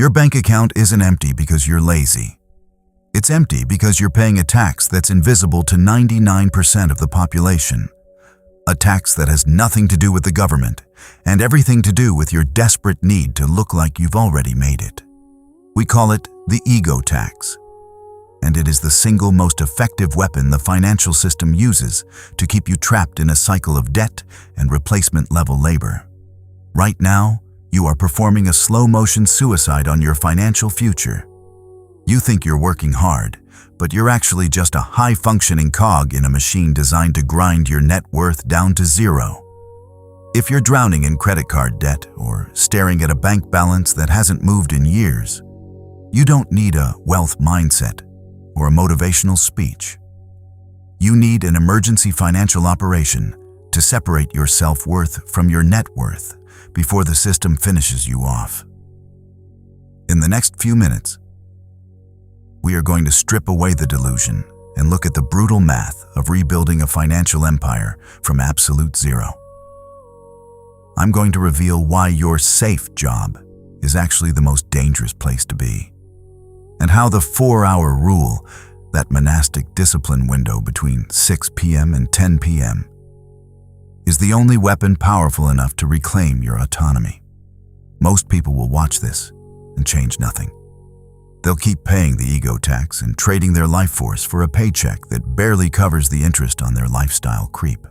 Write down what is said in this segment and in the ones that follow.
Your bank account isn't empty because you're lazy. It's empty because you're paying a tax that's invisible to 99% of the population. A tax that has nothing to do with the government and everything to do with your desperate need to look like you've already made it. We call it the ego tax. And it is the single most effective weapon the financial system uses to keep you trapped in a cycle of debt and replacement-level labor. Right now, you are performing a slow-motion suicide on your financial future. You think you're working hard, but you're actually just a high-functioning cog in a machine designed to grind your net worth down to zero. If you're drowning in credit card debt or staring at a bank balance that hasn't moved in years, you don't need a wealth mindset or a motivational speech. You need an emergency financial operation to separate your self-worth from your net worth before the system finishes you off. In the next few minutes, we are going to strip away the delusion and look at the brutal math of rebuilding a financial empire from absolute zero. I'm going to reveal why your safe job is actually the most dangerous place to be, and how the 4-hour rule, that monastic discipline window between 6 p.m. and 10 p.m., is the only weapon powerful enough to reclaim your autonomy. Most people will watch this and change nothing. They'll keep paying the ego tax and trading their life force for a paycheck that barely covers the interest on their lifestyle creep.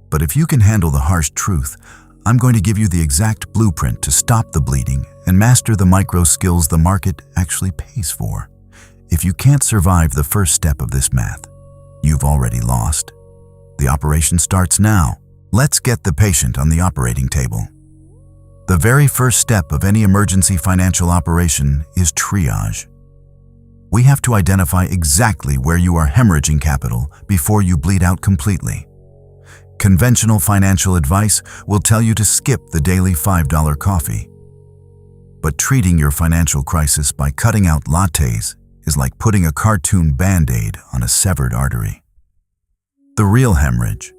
But if you can handle the harsh truth, I'm going to give you the exact blueprint to stop the bleeding and master the micro skills the market actually pays for. If you can't survive the first step of this math, you've already lost. The operation starts now. Let's get the patient on the operating table. The very first step of any emergency financial operation is triage. We have to identify exactly where you are hemorrhaging capital before you bleed out completely. Conventional financial advice will tell you to skip the daily $5 coffee. But treating your financial crisis by cutting out lattes is like putting a cartoon Band-Aid on a severed artery. The real hemorrhage,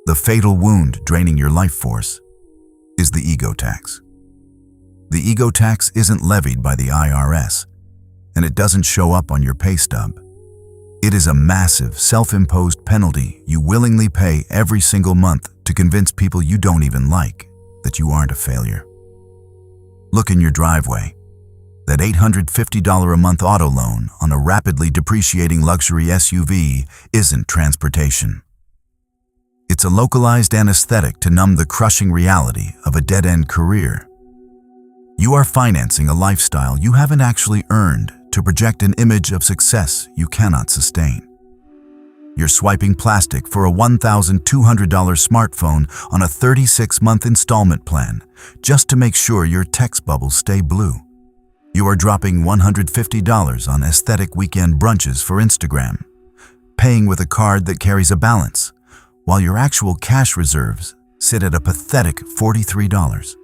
the fatal wound draining your life force, is the ego tax. The ego tax isn't levied by the IRS, and it doesn't show up on your pay stub. It is a massive, self-imposed penalty you willingly pay every single month to convince people you don't even like that you aren't a failure. Look in your driveway. That $850 a month auto loan on a rapidly depreciating luxury SUV isn't transportation. It's a localized anesthetic to numb the crushing reality of a dead-end career. You are financing a lifestyle you haven't actually earned to project an image of success you cannot sustain. You're swiping plastic for a $1,200 smartphone on a 36-month installment plan just to make sure your text bubbles stay blue. You are dropping $150 on aesthetic weekend brunches for Instagram, paying with a card that carries a balance, while your actual cash reserves sit at a pathetic $43.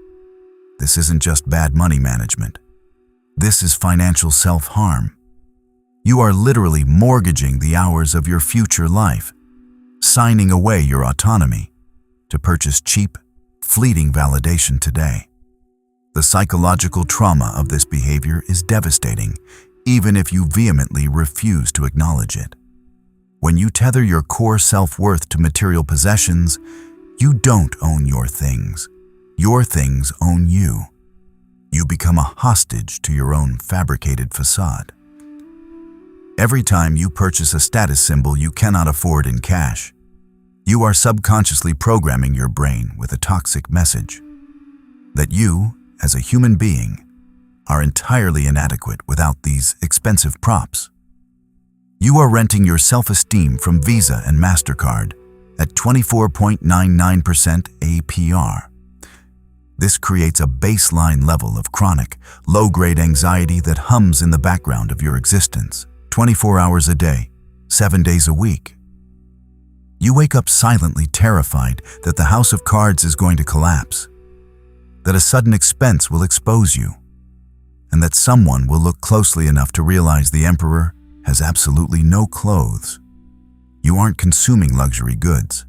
This isn't just bad money management. This is financial self-harm. You are literally mortgaging the hours of your future life, signing away your autonomy to purchase cheap, fleeting validation today. The psychological trauma of this behavior is devastating, even if you vehemently refuse to acknowledge it. When you tether your core self-worth to material possessions, you don't own your things. Your things own you. You become a hostage to your own fabricated facade. Every time you purchase a status symbol you cannot afford in cash, you are subconsciously programming your brain with a toxic message that you, as a human being, are entirely inadequate without these expensive props. You are renting your self-esteem from Visa and MasterCard at 24.99% APR. This creates a baseline level of chronic, low-grade anxiety that hums in the background of your existence, 24 hours a day, 7 days a week. You wake up silently terrified that the house of cards is going to collapse, that a sudden expense will expose you, and that someone will look closely enough to realize the emperor has absolutely no clothes. You aren't consuming luxury goods.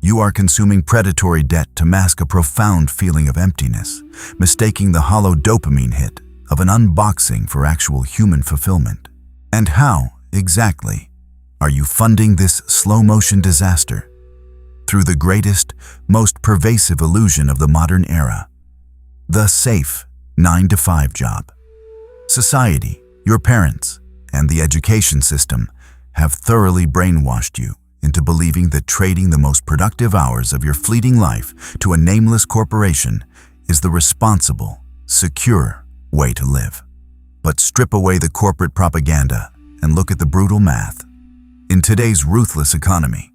You are consuming predatory debt to mask a profound feeling of emptiness, mistaking the hollow dopamine hit of an unboxing for actual human fulfillment. And how, exactly, are you funding this slow-motion disaster? Through the greatest, most pervasive illusion of the modern era, the safe 9-to-5 job. Society, your parents, and the education system have thoroughly brainwashed you into believing that trading the most productive hours of your fleeting life to a nameless corporation is the responsible, secure way to live. But strip away the corporate propaganda and look at the brutal math. In today's ruthless economy,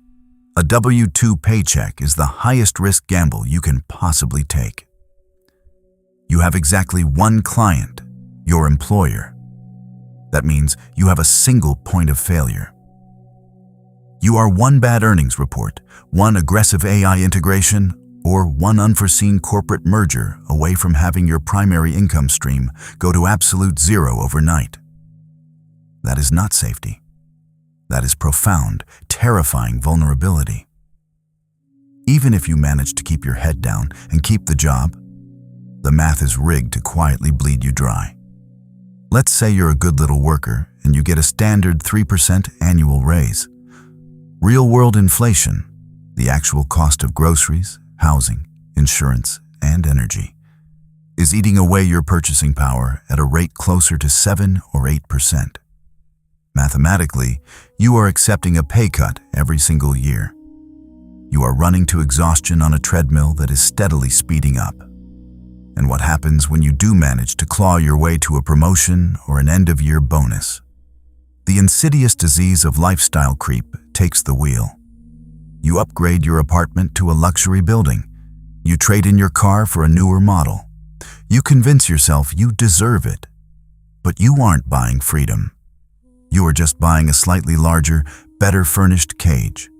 a W-2 paycheck is the highest risk gamble you can possibly take. You have exactly one client, your employer. That means you have a single point of failure. You are one bad earnings report, one aggressive AI integration, or one unforeseen corporate merger away from having your primary income stream go to absolute zero overnight. That is not safety. That is profound, terrifying vulnerability. Even if you manage to keep your head down and keep the job, the math is rigged to quietly bleed you dry. Let's say you're a good little worker and you get a standard 3% annual raise. Real-world inflation, the actual cost of groceries, housing, insurance, and energy, is eating away your purchasing power at a rate closer to 7 or 8%. Mathematically, you are accepting a pay cut every single year. You are running to exhaustion on a treadmill that is steadily speeding up. And what happens when you do manage to claw your way to a promotion or an end-of-year bonus? The insidious disease of lifestyle creep takes the wheel. You upgrade your apartment to a luxury building. You trade in your car for a newer model. You convince yourself you deserve it. But you aren't buying freedom. You are just buying a slightly larger, better furnished cage.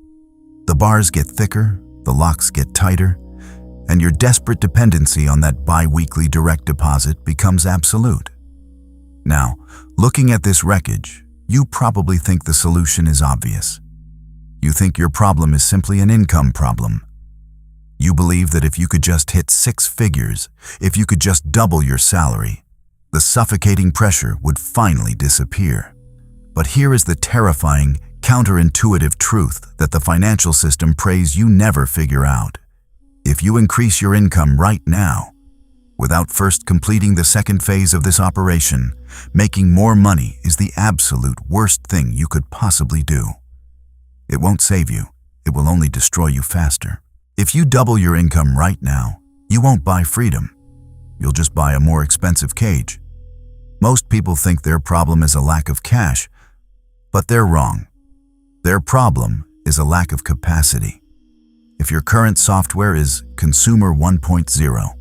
The bars get thicker, the locks get tighter, and your desperate dependency on that bi-weekly direct deposit becomes absolute. Now, looking at this wreckage, you probably think the solution is obvious. You think your problem is simply an income problem. You believe that if you could just hit 6 figures, if you could just double your salary, the suffocating pressure would finally disappear. But here is the terrifying, counterintuitive truth that the financial system prays you never figure out. If you increase your income right now, without first completing the second phase of this operation, making more money is the absolute worst thing you could possibly do. It won't save you, it will only destroy you faster. If you double your income right now, you won't buy freedom. You'll just buy a more expensive cage. Most people think their problem is a lack of cash, but they're wrong. Their problem is a lack of capacity. If your current software is Consumer 1.0,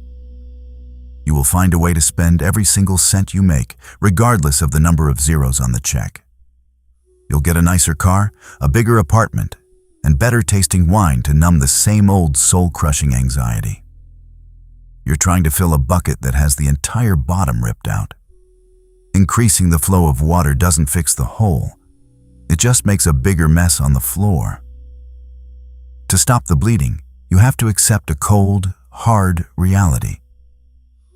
you will find a way to spend every single cent you make, regardless of the number of zeros on the check. You'll get a nicer car, a bigger apartment, and better-tasting wine to numb the same old soul-crushing anxiety. You're trying to fill a bucket that has the entire bottom ripped out. Increasing the flow of water doesn't fix the hole. It just makes a bigger mess on the floor. To stop the bleeding, you have to accept a cold, hard reality.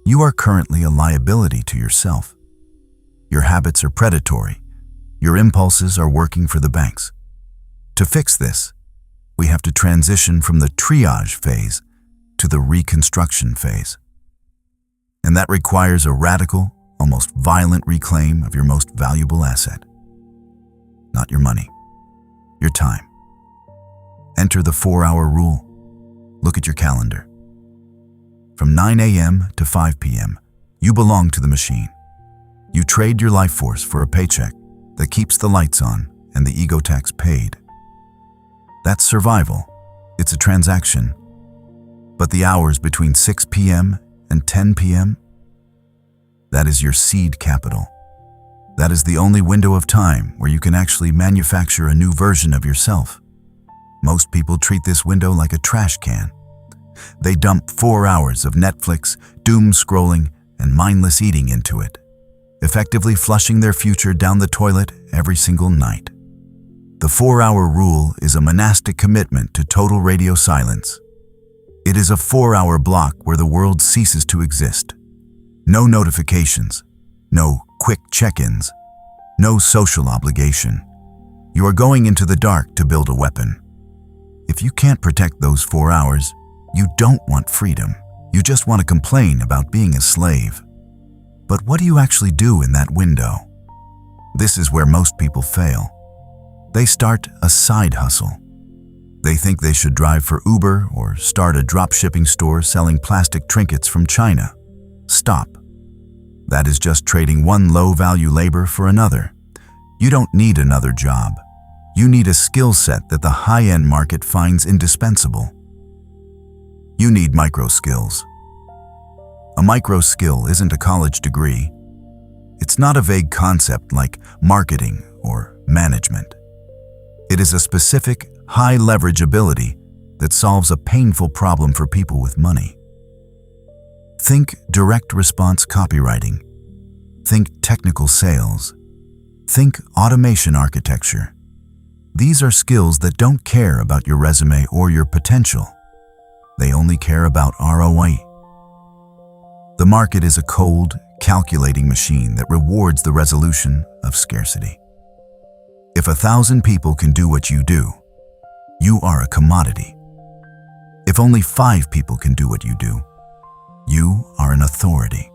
You are currently a liability to yourself. Your habits are predatory. Your impulses are working for the banks. To fix this, we have to transition from the triage phase to the reconstruction phase. And that requires a radical, almost violent reclaim of your most valuable asset. Not your money, your time. Enter the 4-hour rule. Look at your calendar. From 9 a.m. to 5 p.m., you belong to the machine. You trade your life force for a paycheck that keeps the lights on and the ego tax paid. That's survival. It's a transaction. But the hours between 6 p.m. and 10 p.m., that is your seed capital. That is the only window of time where you can actually manufacture a new version of yourself. Most people treat this window like a trash can. They dump 4 hours of Netflix, doom scrolling, and mindless eating into it, effectively flushing their future down the toilet every single night. The 4-hour rule is a monastic commitment to total radio silence. It is a 4-hour block where the world ceases to exist. No notifications, no quick check-ins, no social obligation. You are going into the dark to build a weapon. If you can't protect those 4 hours, you don't want freedom. You just want to complain about being a slave. But what do you actually do in that window? This is where most people fail. They start a side hustle. They think they should drive for Uber or start a drop-shipping store selling plastic trinkets from China. Stop. That is just trading one low-value labor for another. You don't need another job. You need a skill set that the high-end market finds indispensable. You need micro-skills. A micro-skill isn't a college degree. It's not a vague concept like marketing or management. It is a specific, high-leverage ability that solves a painful problem for people with money. Think direct response copywriting. Think technical sales. Think automation architecture. These are skills that don't care about your resume or your potential. They only care about ROI. The market is a cold, calculating machine that rewards the resolution of scarcity. If 1,000 people can do what you do, you are a commodity. If only 5 people can do what you do, you are an authority.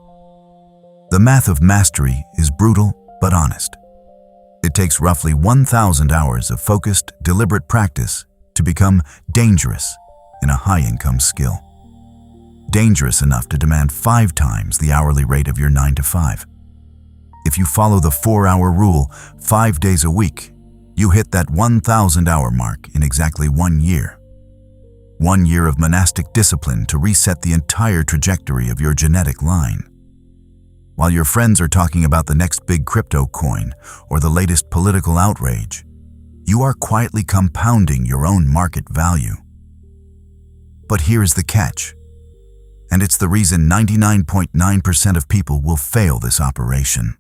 The math of mastery is brutal but honest. It takes roughly 1,000 hours of focused, deliberate practice to become dangerous in a high-income skill. Dangerous enough to demand 5 times the hourly rate of your 9-to-5. If you follow the 4-hour rule 5 days a week, you hit that 1,000-hour mark in exactly 1 year. 1 year of monastic discipline to reset the entire trajectory of your genetic line. While your friends are talking about the next big crypto coin or the latest political outrage, you are quietly compounding your own market value. But here's the catch, and it's the reason 99.9% of people will fail this operation.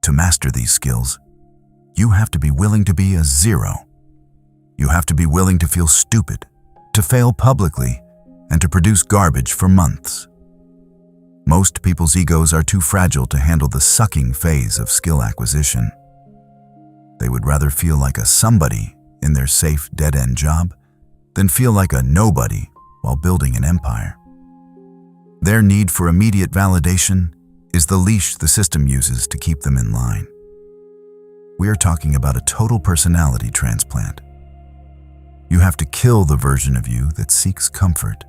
To master these skills, you have to be willing to be a zero. You have to be willing to feel stupid, to fail publicly, and to produce garbage for months. Most people's egos are too fragile to handle the sucking phase of skill acquisition. They would rather feel like a somebody in their safe dead-end job than feel like a nobody while building an empire. Their need for immediate validation is the leash the system uses to keep them in line. We are talking about a total personality transplant. You have to kill the version of you that seeks comfort.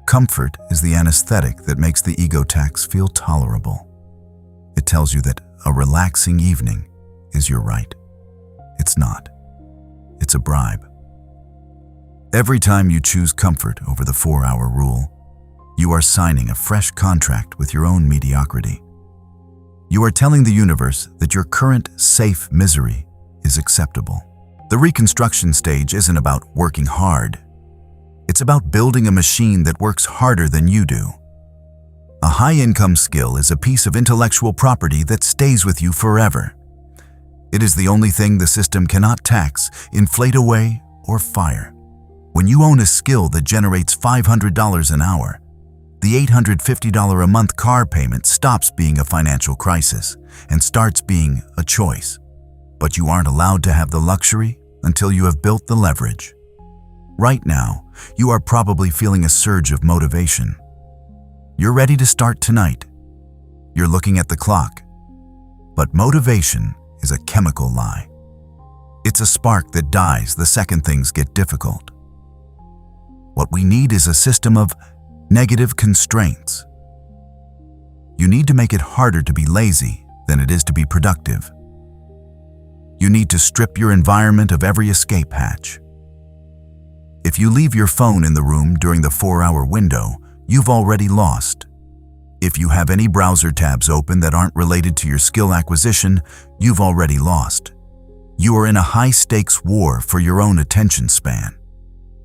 Comfort is the anesthetic that makes the ego tax feel tolerable. It tells you that a relaxing evening is your right. It's not. It's a bribe. Every time you choose comfort over the 4-hour rule, you are signing a fresh contract with your own mediocrity. You are telling the universe that your current safe misery is acceptable. The reconstruction stage isn't about working hard. It's about building a machine that works harder than you do. A high-income skill is a piece of intellectual property that stays with you forever. It is the only thing the system cannot tax, inflate away, or fire. When you own a skill that generates $500 an hour, the $850 a month car payment stops being a financial crisis and starts being a choice. But you aren't allowed to have the luxury until you have built the leverage. Right now, you are probably feeling a surge of motivation. You're ready to start tonight. You're looking at the clock. But motivation is a chemical lie. It's a spark that dies the second things get difficult. What we need is a system of negative constraints. You need to make it harder to be lazy than it is to be productive. You need to strip your environment of every escape hatch. If you leave your phone in the room during the 4-hour window, you've already lost. If you have any browser tabs open that aren't related to your skill acquisition, you've already lost. You are in a high-stakes war for your own attention span.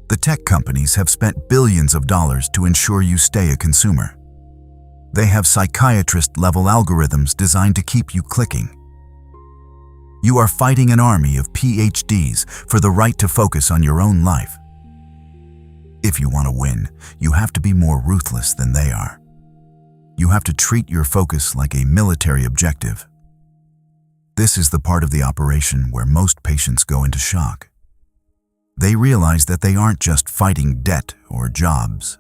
The tech companies have spent billions of dollars to ensure you stay a consumer. They have psychiatrist-level algorithms designed to keep you clicking. You are fighting an army of PhDs for the right to focus on your own life. If you want to win, you have to be more ruthless than they are. You have to treat your focus like a military objective. This is the part of the operation where most patients go into shock. They realize that they aren't just fighting debt or jobs.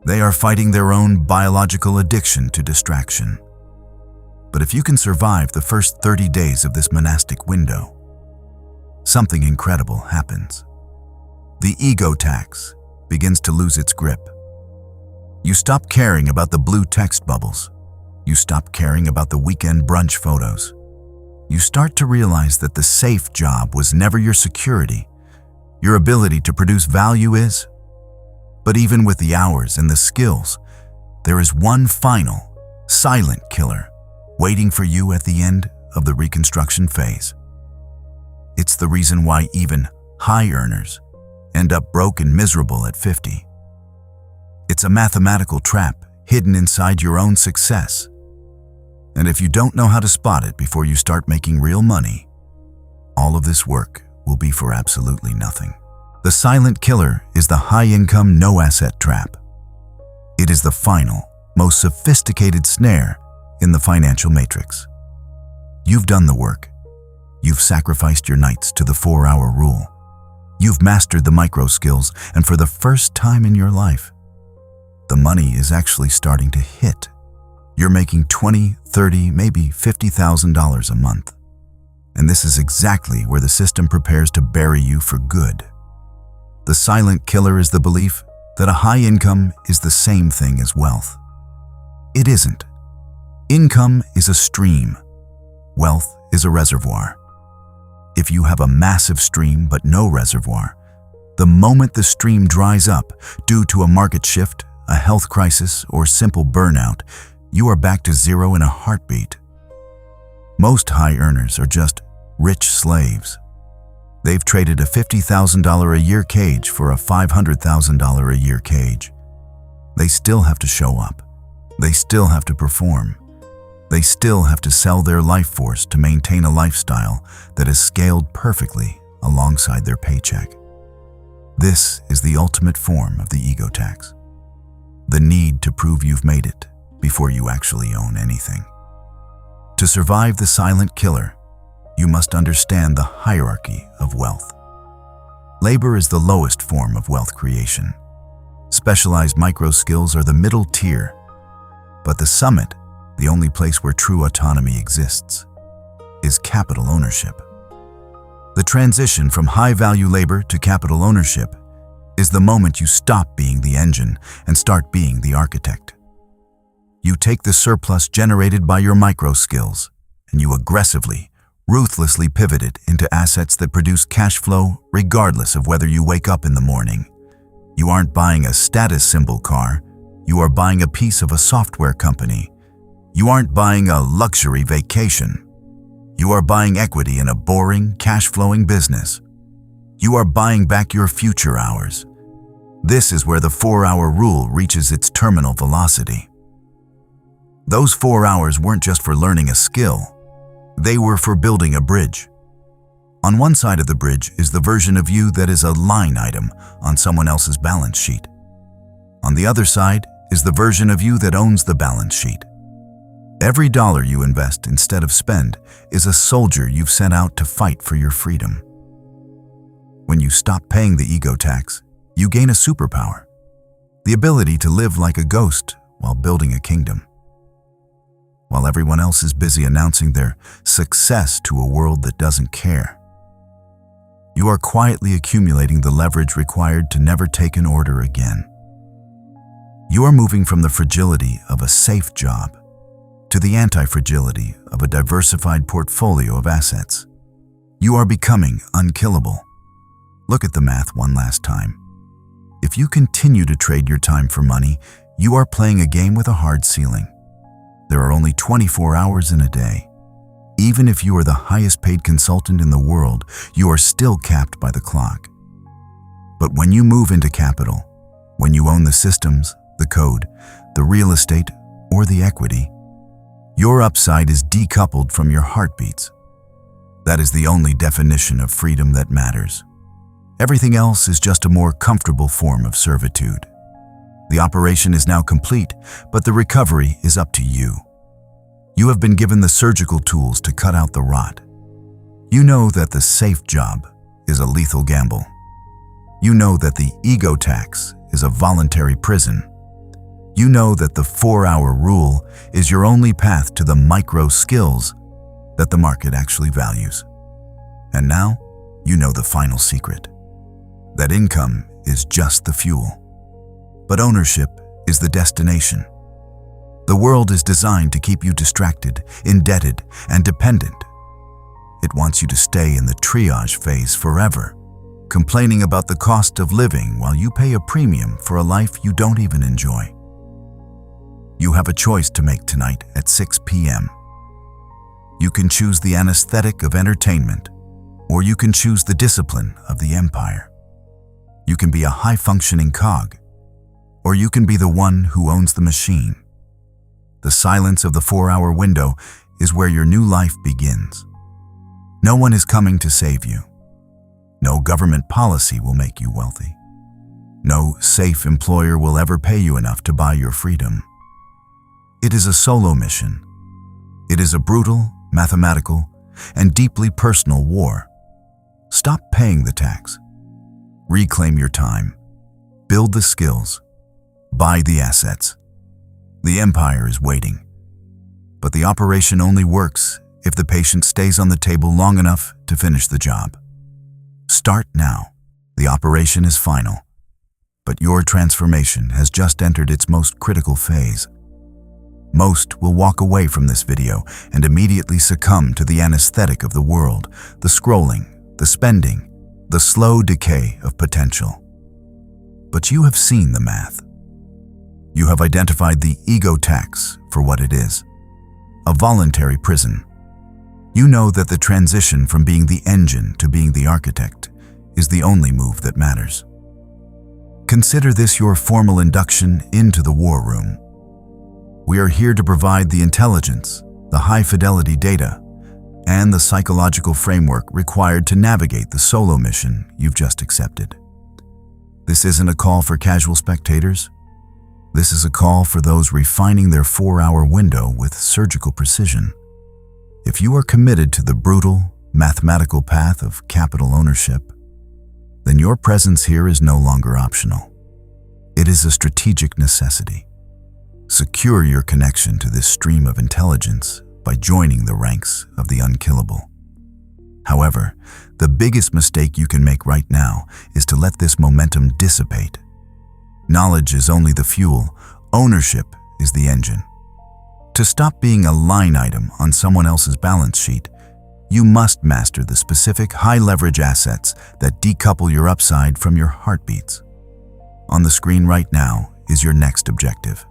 They are fighting their own biological addiction to distraction. But if you can survive the first 30 days of this monastic window, something incredible happens. The ego tax begins to lose its grip. You stop caring about the blue text bubbles. You stop caring about the weekend brunch photos. You start to realize that the safe job was never your security. Your ability to produce value is. But even with the hours and the skills, there is one final, silent killer waiting for you at the end of the reconstruction phase. It's the reason why even high earners end up broke and miserable at 50. It's a mathematical trap hidden inside your own success. And if you don't know how to spot it before you start making real money, all of this work will be for absolutely nothing. The silent killer is the high-income, no-asset trap. It is the final, most sophisticated snare in the financial matrix. You've done the work. You've sacrificed your nights to the 4-hour rule. You've mastered the micro skills, and for the first time in your life, the money is actually starting to hit. You're making $20, $30, maybe $50,000 a month. And this is exactly where the system prepares to bury you for good. The silent killer is the belief that a high income is the same thing as wealth. It isn't. Income is a stream. Wealth is a reservoir. If you have a massive stream but no reservoir, the moment the stream dries up due to a market shift, a health crisis, or simple burnout, you are back to zero in a heartbeat. Most high earners are just rich slaves. They've traded a $50,000 a year cage for a $500,000 a year cage. They still have to show up. They still have to perform. They still have to sell their life force to maintain a lifestyle that is scaled perfectly alongside their paycheck. This is the ultimate form of the ego tax. The need to prove you've made it before you actually own anything. To survive the silent killer, you must understand the hierarchy of wealth. Labor is the lowest form of wealth creation. Specialized micro skills are the middle tier. But the summit, the only place where true autonomy exists, is capital ownership. The transition from high-value labor to capital ownership is the moment you stop being the engine and start being the architect. You take the surplus generated by your micro skills and you aggressively, ruthlessly pivot it into assets that produce cash flow regardless of whether you wake up in the morning. You aren't buying a status symbol car, you are buying a piece of a software company. You aren't buying a luxury vacation. You are buying equity in a boring, cash-flowing business. You are buying back your future hours. This is where the 4-hour rule reaches its terminal velocity. Those 4 hours weren't just for learning a skill. They were for building a bridge. On one side of the bridge is the version of you that is a line item on someone else's balance sheet. On the other side is the version of you that owns the balance sheet. Every dollar you invest instead of spend is a soldier you've sent out to fight for your freedom. When you stop paying the ego tax, you gain a superpower, the ability to live like a ghost while building a kingdom. While everyone else is busy announcing their success to a world that doesn't care, you are quietly accumulating the leverage required to never take an order again. You are moving from the fragility of a safe job to the anti-fragility of a diversified portfolio of assets. You are becoming unkillable. Look at the math one last time. If you continue to trade your time for money, you are playing a game with a hard ceiling. There are only 24 hours in a day. Even if you are the highest paid consultant in the world, you are still capped by the clock. But when you move into capital, when you own the systems, the code, the real estate, or the equity, your upside is decoupled from your heartbeats. That is the only definition of freedom that matters. Everything else is just a more comfortable form of servitude. The operation is now complete, but the recovery is up to you. You have been given the surgical tools to cut out the rot. You know that the safe job is a lethal gamble. You know that the ego tax is a voluntary prison. You know that the 4-hour rule is your only path to the micro skills that the market actually values. And now, you know the final secret. That income is just the fuel, but ownership is the destination. The world is designed to keep you distracted, indebted, and dependent. It wants you to stay in the triage phase forever, complaining about the cost of living while you pay a premium for a life you don't even enjoy. You have a choice to make tonight at 6 p.m. You can choose the anesthetic of entertainment, or you can choose the discipline of the empire. You can be a high-functioning cog, or you can be the one who owns the machine. The silence of the 4-hour window is where your new life begins. No one is coming to save you. No government policy will make you wealthy. No safe employer will ever pay you enough to buy your freedom. It is a solo mission. It is a brutal, mathematical, and deeply personal war. Stop paying the tax. Reclaim your time. Build the skills. Buy the assets. The empire is waiting. But the operation only works if the patient stays on the table long enough to finish the job. Start now. The operation is final. But your transformation has just entered its most critical phase. Most will walk away from this video and immediately succumb to the anesthetic of the world, the scrolling, the spending, the slow decay of potential. But you have seen the math. You have identified the ego tax for what it is, a voluntary prison. You know that the transition from being the engine to being the architect is the only move that matters. Consider this your formal induction into the war room. We are here to provide the intelligence, the high-fidelity data, and the psychological framework required to navigate the solo mission you've just accepted. This isn't a call for casual spectators. This is a call for those refining their 4-hour window with surgical precision. If you are committed to the brutal, mathematical path of capital ownership, then your presence here is no longer optional. It is a strategic necessity. Secure your connection to this stream of intelligence by joining the ranks of the unkillable. However, the biggest mistake you can make right now is to let this momentum dissipate. Knowledge is only the fuel, ownership is the engine. To stop being a line item on someone else's balance sheet, you must master the specific high-leverage assets that decouple your upside from your heartbeats. On the screen right now is your next objective.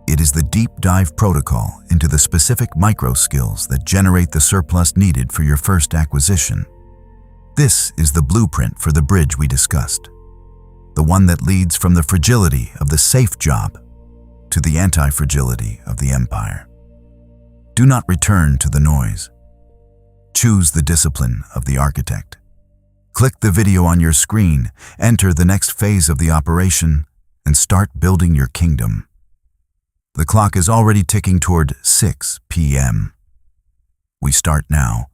It is the deep dive protocol into the specific micro skills that generate the surplus needed for your first acquisition. This is the blueprint for the bridge we discussed, the one that leads from the fragility of the safe job to the anti-fragility of the empire. Do not return to the noise. Choose the discipline of the architect. Click the video on your screen, enter the next phase of the operation, and start building your kingdom. The clock is already ticking toward 6 p.m. We start now.